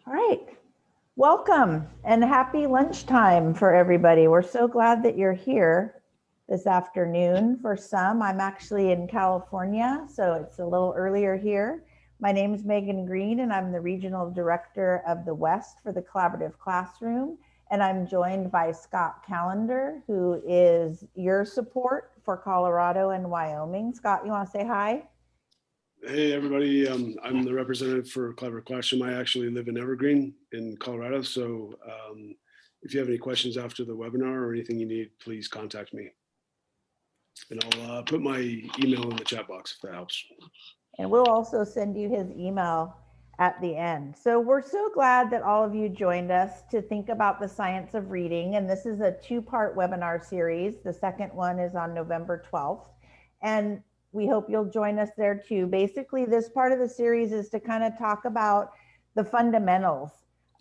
All right. Welcome and happy lunchtime for everybody. We're so glad that you're here this afternoon. For some, I'm actually in California, so it's a little earlier here. My name is Megan Green, and I'm the Regional Director of the West for the Collaborative Classroom. And I'm joined by Scott Callender, who is your support for Colorado and Wyoming. Scott, you want to say hi? Hey everybody, I'm the representative for Collaborative Classroom. I actually live in Evergreen in Colorado. So if you have any questions after the webinar or anything you need, please contact me. And I'll put my email in the chat box if that helps. And we'll also send you his email at the end. So we're so glad that all of you joined us to think about the science of reading. And this is a two-part webinar series. The second one is on November 12th. And we hope you'll join us there too. Basically, this part of the series is to kind of talk about the fundamentals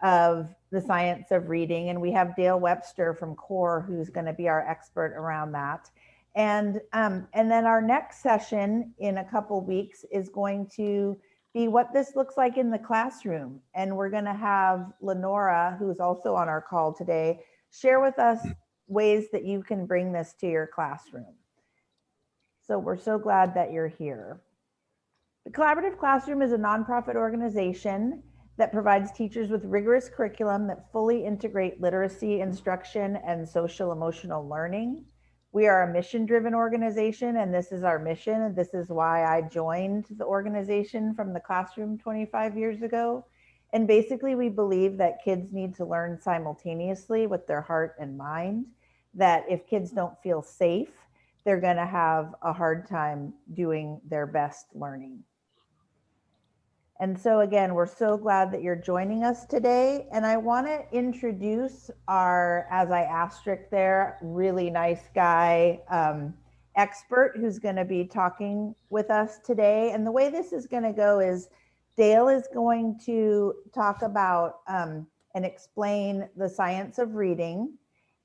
of the science of reading. And we have Dale Webster from CORE, who's going to be our expert around that. And then our next session in a couple weeks is going to be what this looks like in the classroom. And we're going to have Lenora, who's also on our call today, share with us ways that you can bring this to your classroom. So we're so glad that you're here. The Collaborative Classroom is a nonprofit organization that provides teachers with rigorous curriculum that fully integrate literacy, instruction, and social emotional learning. We are a mission-driven organization, and this is our mission. And this is why I joined the organization from the classroom 25 years ago. And basically, we believe that kids need to learn simultaneously with their heart and mind, that if kids don't feel safe, they're going to have a hard time doing their best learning. And so again, we're so glad that you're joining us today. And I want to introduce our, as I asterisk there, really nice guy, expert who's going to be talking with us today. And the way this is going to go is Dale is going to talk about and explain the science of reading.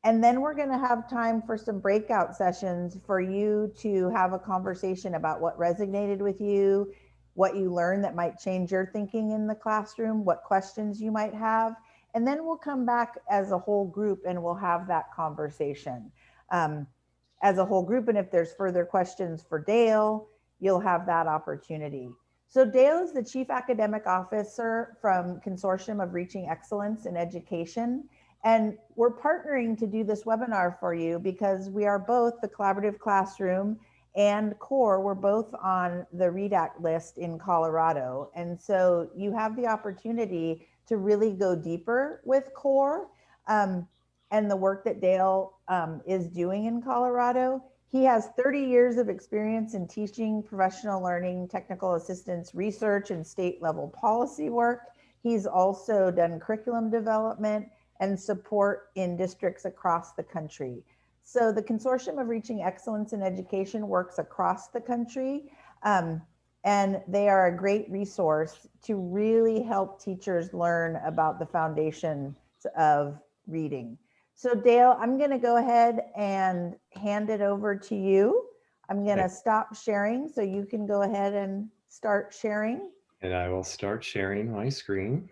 And then we're going to have time for some breakout sessions for you to have a conversation about what resonated with you, what you learned that might change your thinking in the classroom, what questions you might have. And then we'll come back as a whole group and we'll have that conversation as a whole group. And if there's further questions for Dale, you'll have that opportunity. So Dale is the Chief Academic Officer from Consortium of Reaching Excellence in Education. And we're partnering to do this webinar for you because we are both the Collaborative Classroom and CORE. We're both on the REDAC list in Colorado. And so you have the opportunity to really go deeper with CORE and the work that Dale is doing in Colorado. He has 30 years of experience in teaching, professional learning, technical assistance, research, and state level policy work. He's also done curriculum development and support in districts across the country. So the Consortium of Reaching Excellence in Education works across the country, and they are a great resource to really help teachers learn about the foundations of reading. So Dale, I'm gonna go ahead and hand it over to you. I'm gonna stop sharing so you can go ahead and start sharing. And I will start sharing my screen.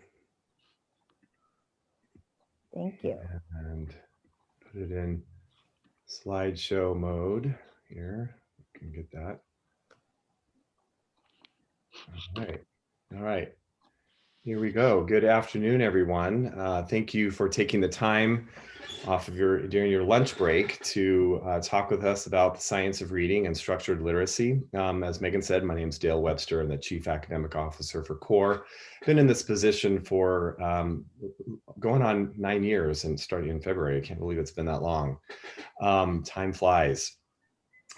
Thank you. And put it in slideshow mode here. You can get that. All right. Here we go. Good afternoon, everyone. Thank you for taking the time off of during your lunch break to talk with us about the science of reading and structured literacy. As Megan said, my name is Dale Webster. I'm the Chief Academic Officer for CORE. Been in this position for going on 9 years and starting in February. I can't believe it's been that long. Time flies.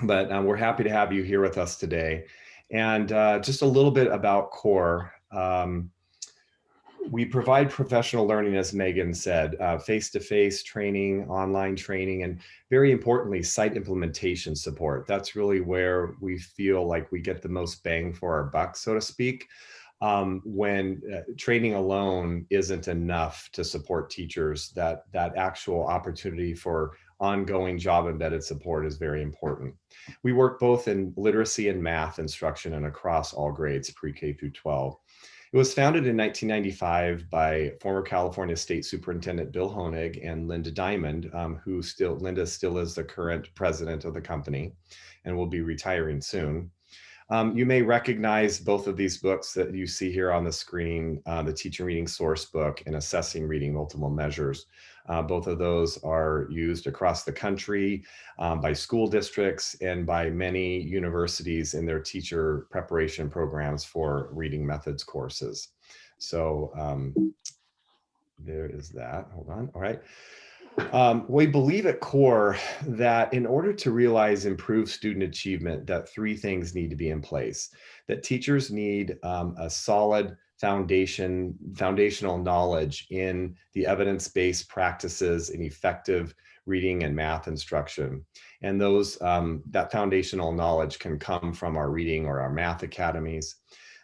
But we're happy to have you here with us today. And just a little bit about CORE. We provide professional learning, as Megan said, face-to-face training, online training, and very importantly, site implementation support. That's really where we feel like we get the most bang for our buck, so to speak, when training alone isn't enough to support teachers. That actual opportunity for ongoing job-embedded support is very important. We work both in literacy and math instruction and across all grades, pre-K through 12. It was founded in 1995 by former California State Superintendent Bill Honig and Linda Diamond, Linda still is the current president of the company and will be retiring soon. You may recognize both of these books that you see here on the screen, the Teaching Reading Source Book and Assessing Reading Multiple Measures. Both of those are used across the country by school districts and by many universities in their teacher preparation programs for reading methods courses. So there is that. Hold on. All right. We believe at CORE that in order to realize improved student achievement, that three things need to be in place. That teachers need a solid foundational knowledge in the evidence-based practices in effective reading and math instruction. And that foundational knowledge can come from our reading or our math academies.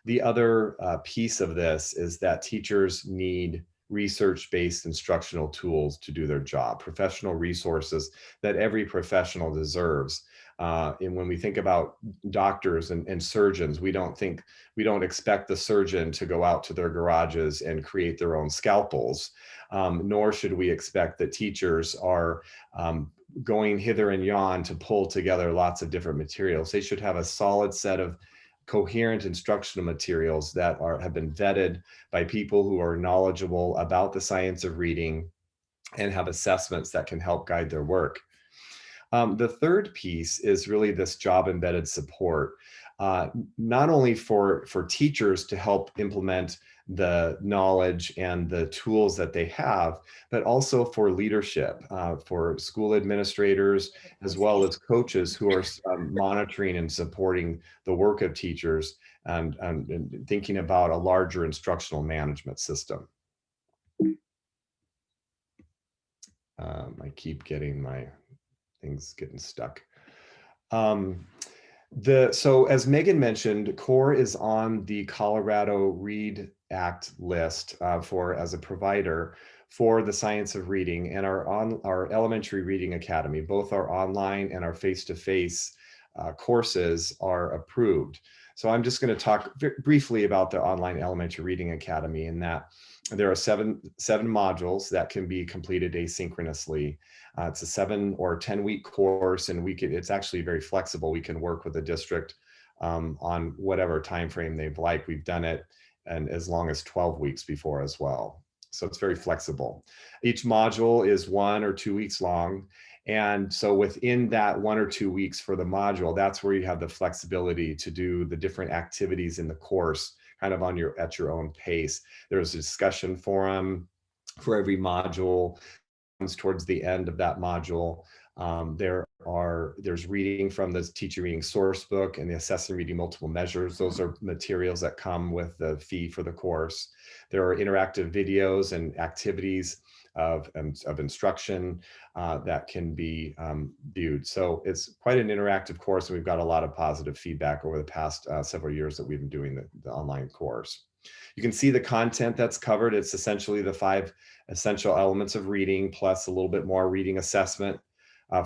The other piece of this is that teachers need research-based instructional tools to do their job, professional resources that every professional deserves. And when we think about doctors and surgeons, we don't expect the surgeon to go out to their garages and create their own scalpels, nor should we expect that teachers are going hither and yon to pull together lots of different materials. They should have a solid set of coherent instructional materials that have been vetted by people who are knowledgeable about the science of reading and have assessments that can help guide their work. The third piece is really this job embedded support, not only for teachers to help implement the knowledge and the tools that they have, but also for leadership, for school administrators, as well as coaches who are monitoring and supporting the work of teachers and thinking about a larger instructional management system. I keep getting my things getting stuck. So as Megan mentioned, CORE is on the Colorado Read Act list as a provider for the science of reading, and our elementary reading academy, both our online and our face-to-face courses are approved. So I'm just going to talk briefly about the online elementary reading academy, in that there are seven modules that can be completed asynchronously. It's a 7 or 10-week course, and it's actually very flexible. We can work with the district on whatever time frame they'd like. We've done it and as long as 12 weeks before as well. So it's very flexible. Each module is 1 or 2 weeks long. And so within that 1 or 2 weeks for the module, that's where you have the flexibility to do the different activities in the course kind of at your own pace. There's a discussion forum for every module. Towards the end of that module, there's reading from the Teaching Reading Source Book and the Assessing Reading Multiple Measures. Those are materials that come with the fee for the course. There are interactive videos and activities of instruction that can be viewed. So it's quite an interactive course, and we've got a lot of positive feedback over the past several years that we've been doing the online course. You can see the content that's covered. It's essentially the 5 essential elements of reading, plus a little bit more reading assessment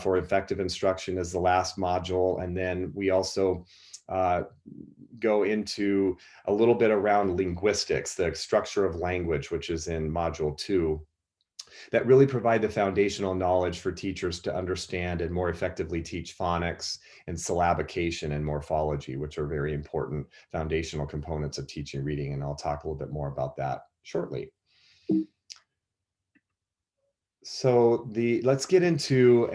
for effective instruction as the last module. And then we also go into a little bit around linguistics, the structure of language, which is in module 2, that really provide the foundational knowledge for teachers to understand and more effectively teach phonics and syllabication and morphology, which are very important foundational components of teaching reading. And I'll talk a little bit more about that shortly. So let's get into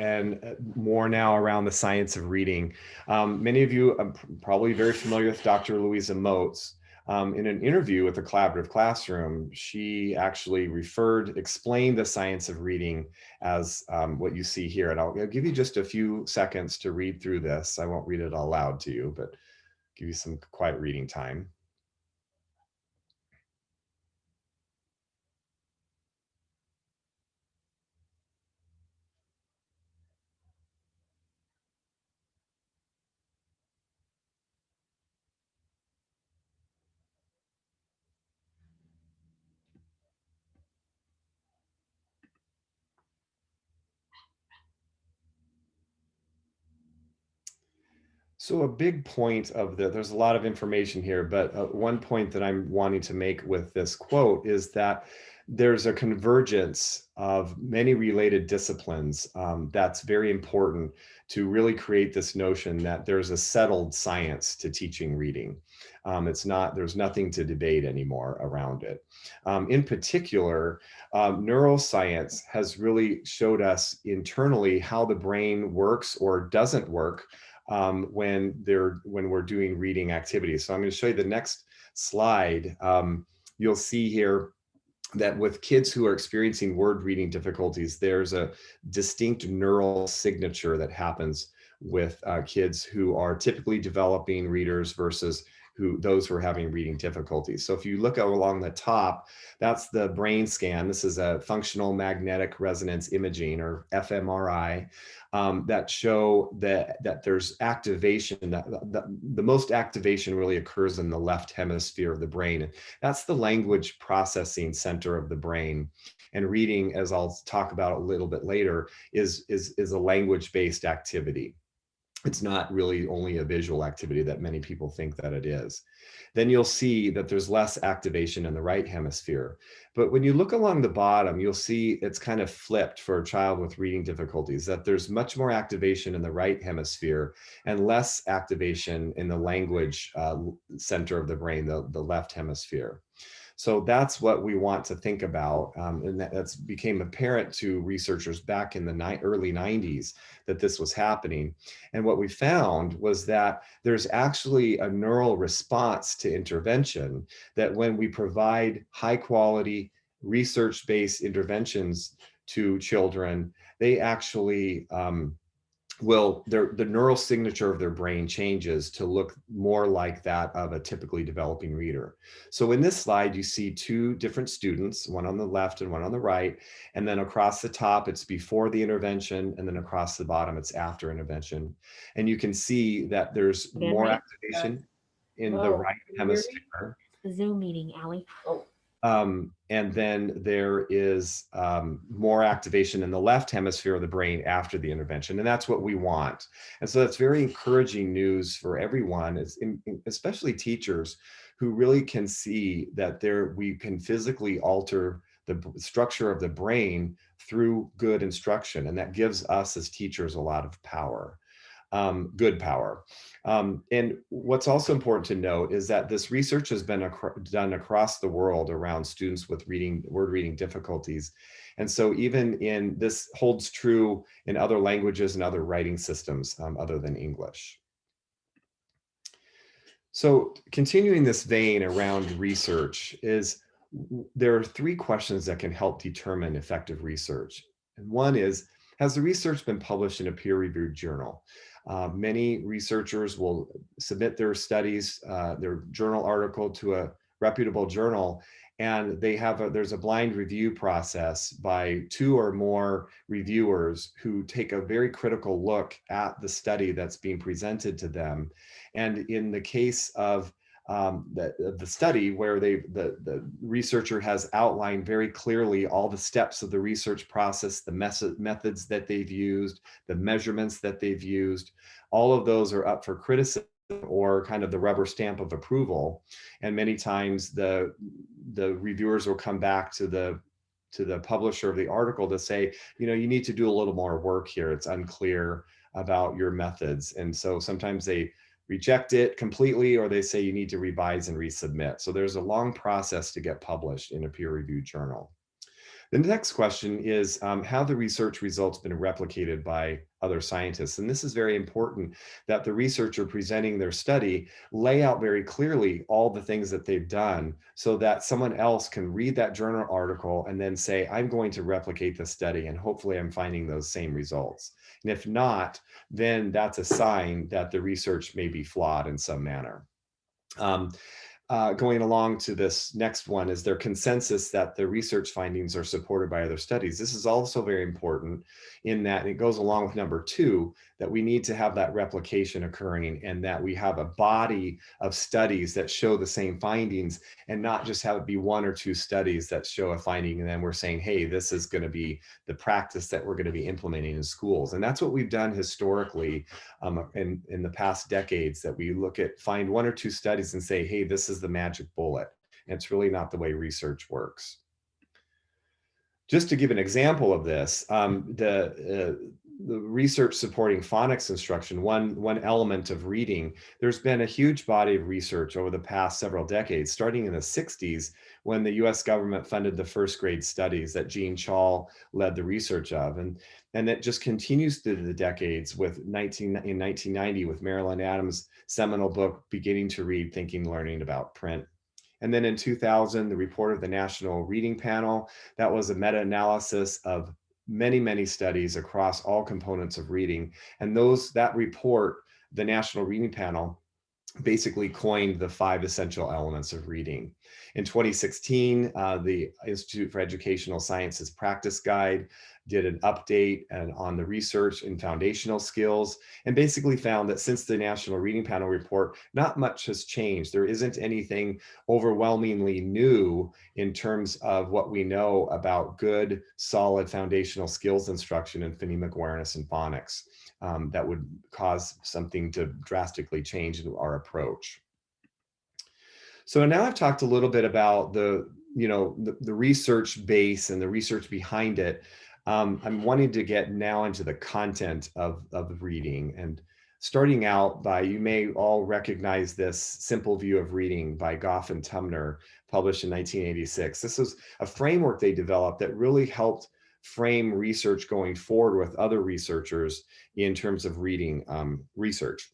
more now around the science of reading. Many of you are probably very familiar with Dr. Louisa Moats. In an interview with the Collaborative Classroom, she actually explained the science of reading as what you see here. And I'll give you just a few seconds to read through this. I won't read it out loud to you, but give you some quiet reading time. So a big point of there's a lot of information here, but one point that I'm wanting to make with this quote is that there's a convergence of many related disciplines that's very important to really create this notion that there's a settled science to teaching reading. There's nothing to debate anymore around it. In particular, neuroscience has really showed us internally how the brain works or doesn't work when we're doing reading activities. So I'm going to show you the next slide. You'll see here that with kids who are experiencing word reading difficulties, there's a distinct neural signature that happens with kids who are typically developing readers versus those who are having reading difficulties. So if you look along the top, that's the brain scan. This is a functional magnetic resonance imaging, or fMRI, that show that there's activation. The most activation really occurs in the left hemisphere of the brain. That's the language processing center of the brain. And reading, as I'll talk about a little bit later, is a language-based activity. It's not really only a visual activity that many people think that it is. Then you'll see that there's less activation in the right hemisphere. But when you look along the bottom, you'll see it's kind of flipped for a child with reading difficulties, that there's much more activation in the right hemisphere and less activation in the language center of the brain, the left hemisphere. So that's what we want to think about. And that's became apparent to researchers back in the early 90s that this was happening. And what we found was that there's actually a neural response to intervention, that when we provide high quality research-based interventions to children, they actually the neural signature of their brain changes to look more like that of a typically developing reader. So in this slide, you see two different students, one on the left and one on the right, and then across the top, it's before the intervention, and then across the bottom, it's after intervention. And you can see that there's more activation in the right hemisphere. The Zoom meeting, Allie. Oh. And then there is more activation in the left hemisphere of the brain after the intervention. And that's what we want. And so that's very encouraging news for everyone, especially teachers who really can see that we can physically alter the structure of the brain through good instruction. And that gives us as teachers a lot of power. Good power. And what's also important to note is that this research has been done across the world around students with word reading difficulties. And so this holds true in other languages and other writing systems other than English. So continuing this vein around research there are three questions that can help determine effective research. And one is, has the research been published in a peer-reviewed journal? Many researchers will submit their studies, their journal article to a reputable journal, and there's a blind review process by 2 or more reviewers who take a very critical look at the study that's being presented to them. And in the case of the study, where the researcher has outlined very clearly all the steps of the research process, the methods that they've used, the measurements that they've used, all of those are up for criticism or kind of the rubber stamp of approval. And many times the reviewers will come back to the publisher of the article to say, you need to do a little more work here. It's unclear about your methods. And so sometimes they reject it completely, or they say you need to revise and resubmit. So there's a long process to get published in a peer-reviewed journal. The next question is, have the research results been replicated by other scientists? And this is very important, that the researcher presenting their study lay out very clearly all the things that they've done, so that someone else can read that journal article and then say, I'm going to replicate the study, and hopefully I'm finding those same results. And if not, then that's a sign that the research may be flawed in some manner. going along to this next one, is there consensus that the research findings are supported by other studies? This is also very important in that it goes along with number 2, that we need to have that replication occurring and that we have a body of studies that show the same findings and not just have it be 1 or 2 studies that show a finding and then we're saying, hey, this is going to be the practice that we're going to be implementing in schools. And that's what we've done historically in the past decades, that we find 1 or 2 studies and say, hey, this is the magic bullet. And it's really not the way research works. Just to give an example of this, the research supporting phonics instruction, one element of reading, there's been a huge body of research over the past several decades, starting in the 60s, when the US government funded the first grade studies that Jean Chall led the research of. And it just continues through the decades in 1990 with Marilyn Adams' seminal book, Beginning to Read, Thinking, Learning About Print. And then in 2000, the report of the National Reading Panel, that was a meta-analysis of many, many studies across all components of reading. And that report, the National Reading Panel, basically coined the 5 essential elements of reading. In 2016, the Institute for Educational Sciences Practice Guide did an update on the research in foundational skills and basically found that since the National Reading Panel report, not much has changed. There isn't anything overwhelmingly new in terms of what we know about good, solid foundational skills instruction in phonemic awareness and phonics that would cause something to drastically change in our approach. So now I've talked a little bit about the research base and the research behind it. I'm wanting to get now into the content of reading, and starting out by, you may all recognize this Simple View of Reading by Goff and Tumner, published in 1986. This was a framework they developed that really helped frame research going forward with other researchers in terms of reading research.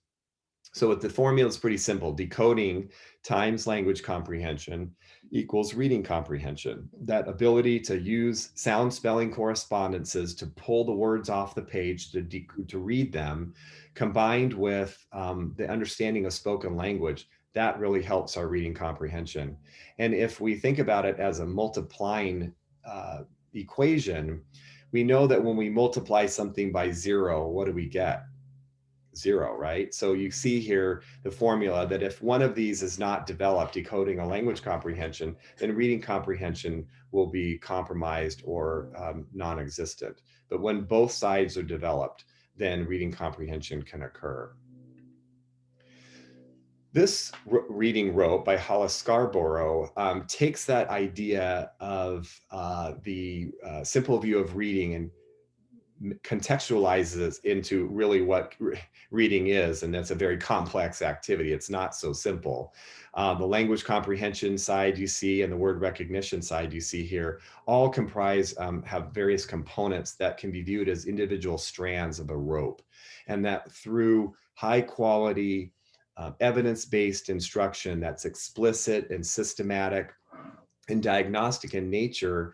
So the formula is pretty simple. Decoding times language comprehension equals reading comprehension. That ability to use sound spelling correspondences to pull the words off the page to read them, combined with the understanding of spoken language, that really helps our reading comprehension. And if we think about it as a multiplying equation, we know that when we multiply something by 0, what do we get? 0, right? So you see here the formula that if one of these is not developed, decoding a language comprehension, then reading comprehension will be compromised or non-existent. But when both sides are developed, then reading comprehension can occur. This reading rope by Hollis Scarborough takes that idea of the simple view of reading and contextualizes into really what reading is, and that's a very complex activity. It's not so simple. The language comprehension side you see and the word recognition side you see here all comprise, have various components that can be viewed as individual strands of a rope, and that through high quality evidence-based instruction that's explicit and systematic and diagnostic in nature,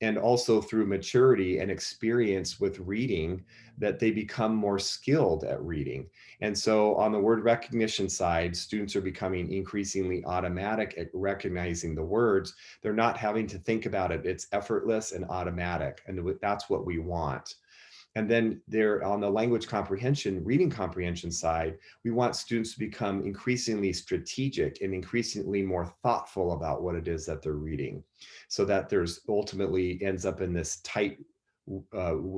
and also through maturity and experience with reading, that they become more skilled at reading. And so on the word recognition side, students are becoming increasingly automatic at recognizing the words. They're not having to think about it. It's effortless and automatic, and that's what we want. And then there on the language comprehension, reading comprehension side, we want students to become increasingly strategic and increasingly more thoughtful about what it is that they're reading, so that there's ultimately ends up in this tight,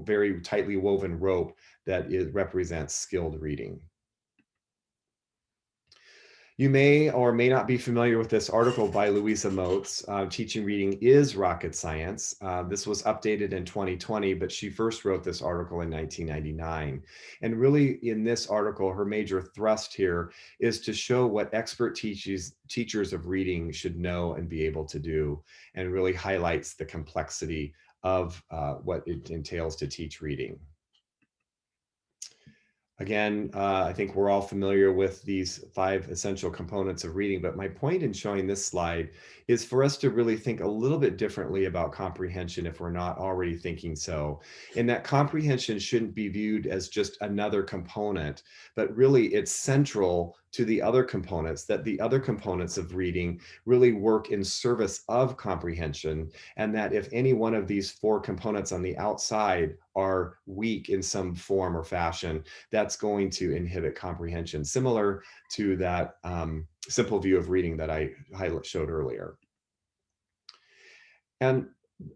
very tightly woven rope that represents skilled reading. You may or may not be familiar with this article by Louisa Moats, Teaching Reading is Rocket Science. This was updated in 2020, but she first wrote this article in 1999. And really in this article, her major thrust here is to show what expert teachers of reading should know and be able to do, and really highlights the complexity of what it entails to teach reading. Again, I think we're all familiar with these 5 essential components of reading, but my point in showing this slide is for us to really think a little bit differently about comprehension if we're not already thinking so. And that comprehension shouldn't be viewed as just another component, but really it's central to the other components, that the other components of reading really work in service of comprehension, and that if any one of these four components on the outside are weak in some form or fashion, that's going to inhibit comprehension, similar to that simple view of reading that I showed earlier. And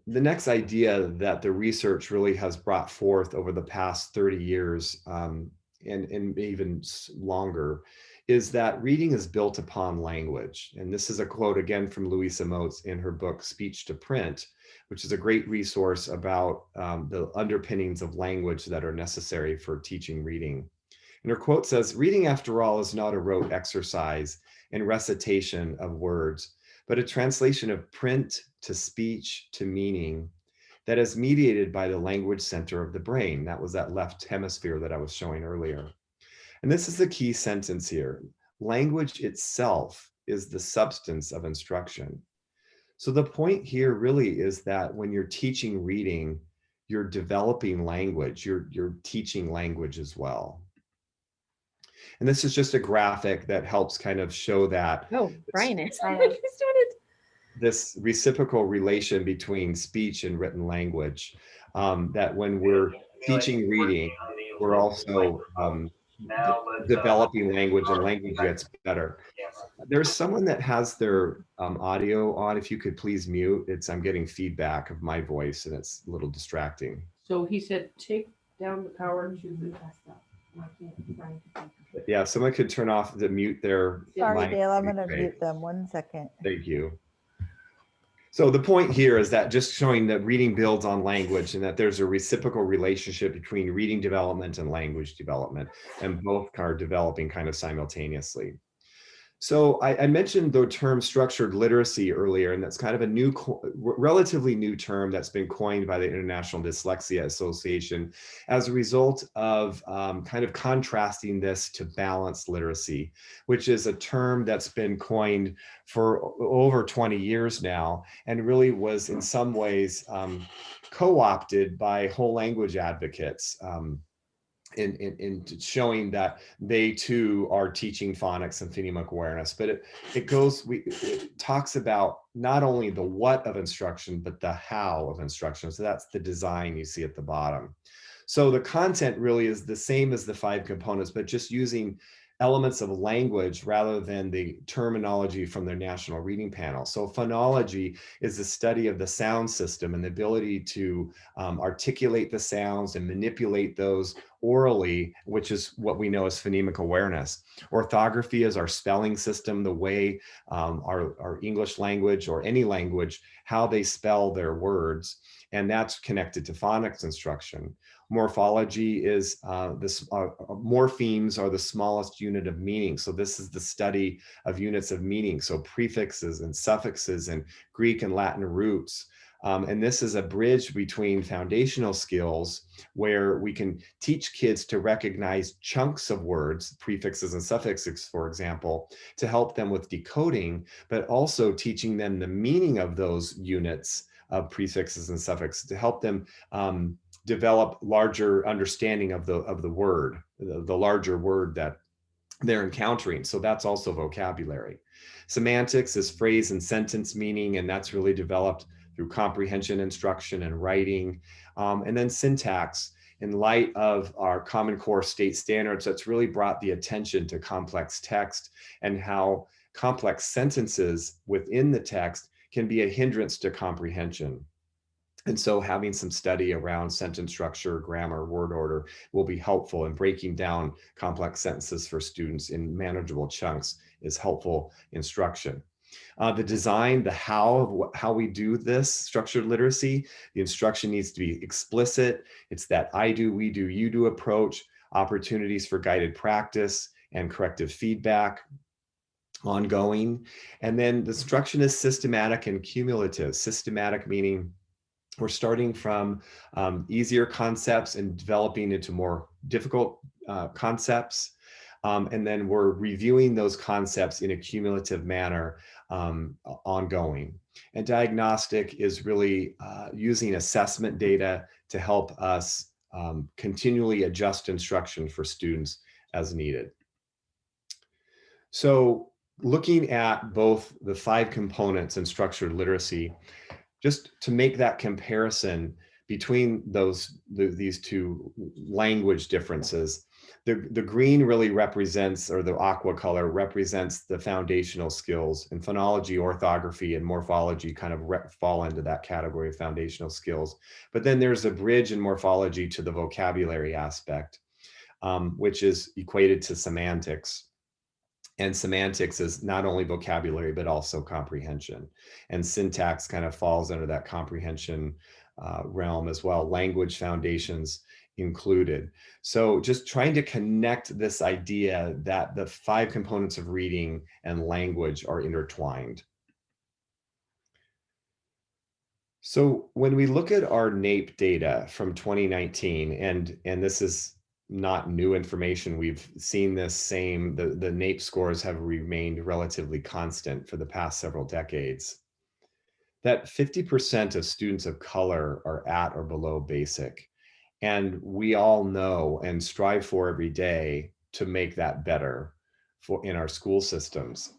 the next idea that the research really has brought forth over the past 30 years and even longer is that reading is built upon language. And this is a quote again from Louisa Moats in her book, Speech to Print, which is a great resource about the underpinnings of language that are necessary for teaching reading. And her quote says, "Reading, after all, is not a rote exercise in recitation of words, but a translation of print to speech to meaning that is mediated by the language center of the brain." That was that left hemisphere that I was showing earlier. And this is the key sentence here. Language itself is the substance of instruction. So the point here really is that when you're teaching reading, you're developing language, you're teaching language as well. And this is just a graphic that helps kind of show that. Oh, Brian is. This reciprocal relation between speech and written language, that when we're teaching reading, we're also developing language, and language gets better. There's someone that has their audio on. If you could please mute. I'm getting feedback of my voice and it's a little distracting. So he said, take down the power to the. Yeah, someone could turn off the mute there. Sorry, Dale, I'm going to mute them 1 second. Thank you. So the point here is that just showing that reading builds on language and that there's a reciprocal relationship between reading development and language development, and both are developing kind of simultaneously. So I mentioned the term structured literacy earlier, and that's kind of a relatively new term that's been coined by the International Dyslexia Association as a result of kind of contrasting this to balanced literacy, which is a term that's been coined for over 20 years now, and really was in some ways co-opted by whole language advocates. In showing that they too are teaching phonics and phonemic awareness. But it talks about not only the what of instruction, but the how of instruction. So that's the design you see at the bottom. So the content really is the same as the 5 components, but just using elements of language rather than the terminology from their national reading panel. So phonology is the study of the sound system and the ability to articulate the sounds and manipulate those orally, which is what we know as phonemic awareness. Orthography is our spelling system, the way our English language or any language, how they spell their words, and that's connected to phonics instruction. Morphology is morphemes are the smallest unit of meaning. So this is the study of units of meaning. So prefixes and suffixes and Greek and Latin roots. And this is a bridge between foundational skills where we can teach kids to recognize chunks of words, prefixes and suffixes, for example, to help them with decoding, but also teaching them the meaning of those units of prefixes and suffixes to help them develop larger understanding of the word, the larger word that they're encountering. So that's also vocabulary. Semantics is phrase and sentence meaning, and that's really developed through comprehension instruction and writing. And then syntax, in light of our Common Core state standards, that's really brought the attention to complex text and how complex sentences within the text can be a hindrance to comprehension. And so having some study around sentence structure, grammar, word order will be helpful, and breaking down complex sentences for students in manageable chunks is helpful instruction. The design, the how we do this structured literacy, the instruction needs to be explicit. It's that I do, we do, you do approach, opportunities for guided practice and corrective feedback, ongoing. And then the instruction is systematic and cumulative. Systematic meaning we're starting from easier concepts and developing into more difficult concepts. And then we're reviewing those concepts in a cumulative manner ongoing. And diagnostic is really using assessment data to help us continually adjust instruction for students as needed. So looking at both the 5 components in structured literacy, just to make that comparison between these two language differences, the green really represents, or the aqua color represents, the foundational skills, and phonology, orthography, and morphology kind of fall into that category of foundational skills. But then there's a bridge in morphology to the vocabulary aspect, which is equated to semantics. And semantics is not only vocabulary, but also comprehension. And syntax kind of falls under that comprehension realm as well, language foundations included. So just trying to connect this idea that the 5 components of reading and language are intertwined. So when we look at our NAEP data from 2019, and this is not new information, we've seen this same, the NAEP scores have remained relatively constant for the past several decades, that 50% of students of color are at or below basic. And we all know and strive for every day to make that better in our school systems.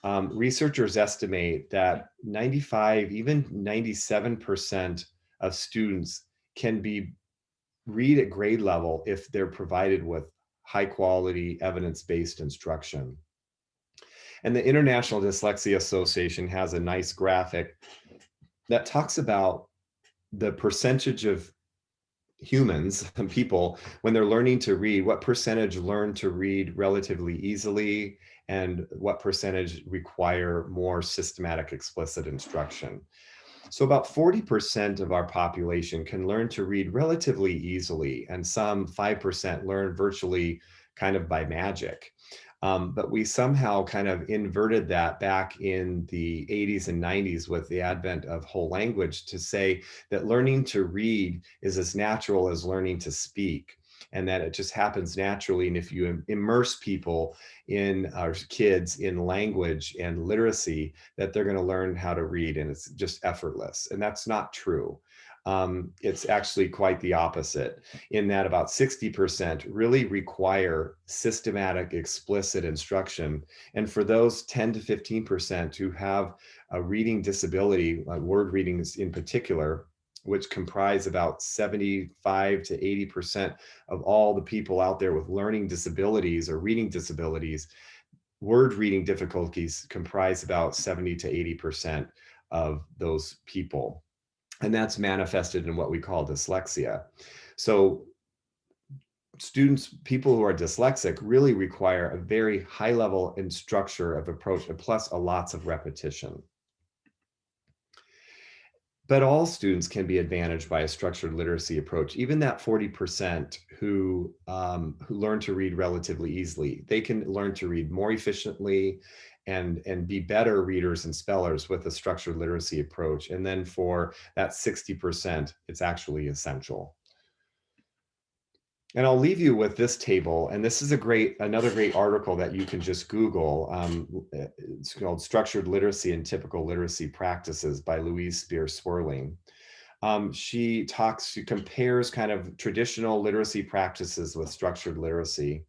Researchers estimate that 95, even 97% of students can read at grade level if they're provided with high quality evidence-based instruction. And the International Dyslexia Association has a nice graphic that talks about the percentage of humans and people, when they're learning to read, what percentage learn to read relatively easily and what percentage require more systematic explicit instruction. So about 40% of our population can learn to read relatively easily, and some 5% learn virtually kind of by magic. But we somehow kind of inverted that back in the 80s and 90s with the advent of whole language to say that learning to read is as natural as learning to speak, and that it just happens naturally. And if you immerse people in, our kids, in language and literacy, that they're going to learn how to read, and it's just effortless. And that's not true. It's actually quite the opposite, in that about 60% really require systematic, explicit instruction. And for those 10 to 15% who have a reading disability, word readings in particular, which comprise about 75 to 80% of all the people out there with learning disabilities or reading disabilities, word reading difficulties comprise about 70 to 80% of those people. And that's manifested in what we call dyslexia. So students, people who are dyslexic, really require a very high level and structure of approach, plus lots of repetition. But all students can be advantaged by a structured literacy approach. Even that 40% who learn to read relatively easily, they can learn to read more efficiently and be better readers and spellers with a structured literacy approach. And then for that 60%, it's actually essential. And I'll leave you with this table. And this is another great article that you can just Google. It's called Structured Literacy and Typical Literacy Practices by Louise Spear-Swerling. She compares kind of traditional literacy practices with structured literacy,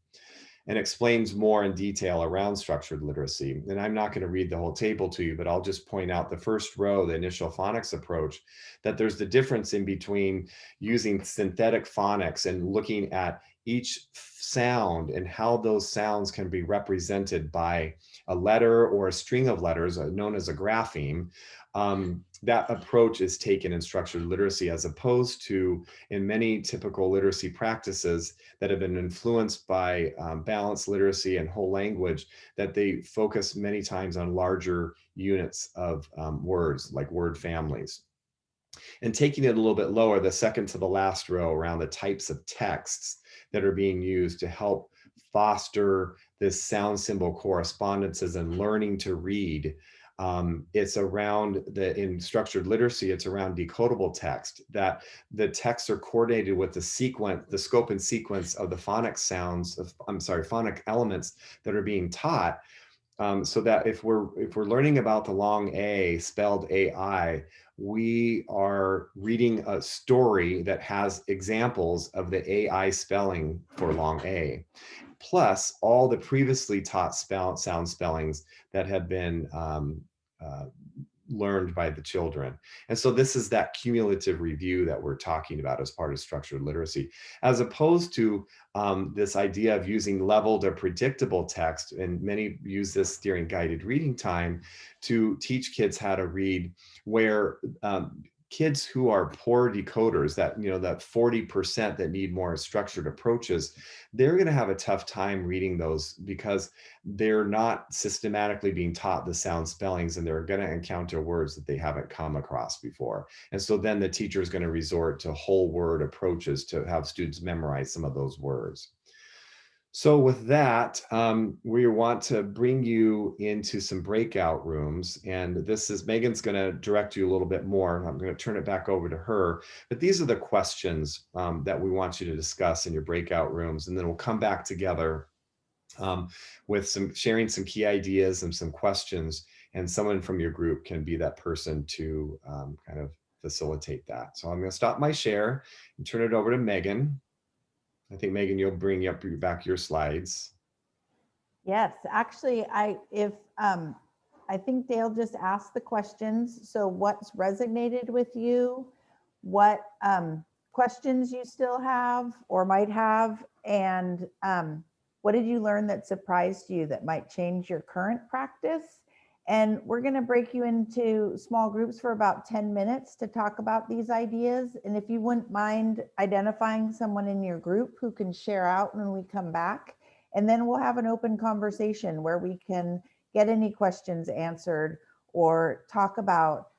and explains more in detail around structured literacy. And I'm not going to read the whole table to you, but I'll just point out the first row, the initial phonics approach, that there's the difference in between using synthetic phonics and looking at each sound and how those sounds can be represented by a letter or a string of letters known as a grapheme. That approach is taken in structured literacy, as opposed to in many typical literacy practices that have been influenced by balanced literacy and whole language, that they focus many times on larger units of words, like word families. And taking it a little bit lower, the second to the last row, around the types of texts that are being used to help foster this sound symbol correspondences and learning to read. It's around in structured literacy, it's around decodable text, that the texts are coordinated with the scope and sequence of the phonic phonic elements that are being taught. So that if we're learning about the long A spelled AI, we are reading a story that has examples of the AI spelling for long A. plus all the previously taught sound spellings that have been learned by the children. And so this is that cumulative review that we're talking about as part of structured literacy, as opposed to this idea of using leveled or predictable text. And many use this during guided reading time to teach kids how to read, where kids who are poor decoders, that, you know, that 40% that need more structured approaches, they're going to have a tough time reading those because they're not systematically being taught the sound spellings, and they're going to encounter words that they haven't come across before. And so then the teacher is going to resort to whole word approaches to have students memorize some of those words. So with that, we want to bring you into some breakout rooms. And this is, Megan's going to direct you a little bit more. I'm going to turn it back over to her. But these are the questions that we want you to discuss in your breakout rooms. And then we'll come back together with sharing some key ideas and some questions. And someone from your group can be that person to kind of facilitate that. So I'm going to stop my share and turn it over to Megan. I think, Megan, you'll bring back your slides. Yes, actually, I think Dale just asked the questions. So what's resonated with you? What questions you still have or might have? And what did you learn that surprised you that might change your current practice? And we're going to break you into small groups for about 10 minutes to talk about these ideas. And if you wouldn't mind identifying someone in your group who can share out when we come back, and then we'll have an open conversation where we can get any questions answered or talk about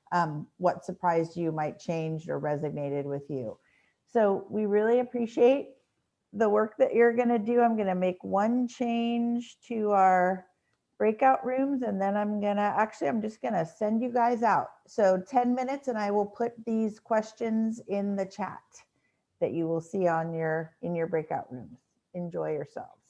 what surprised you, might change or resonated with you. So we really appreciate the work that you're going to do. I'm going to make one change to our breakout rooms, and then I'm just gonna send you guys out. So 10 minutes, and I will put these questions in the chat that you will see on in your breakout rooms. Enjoy yourselves.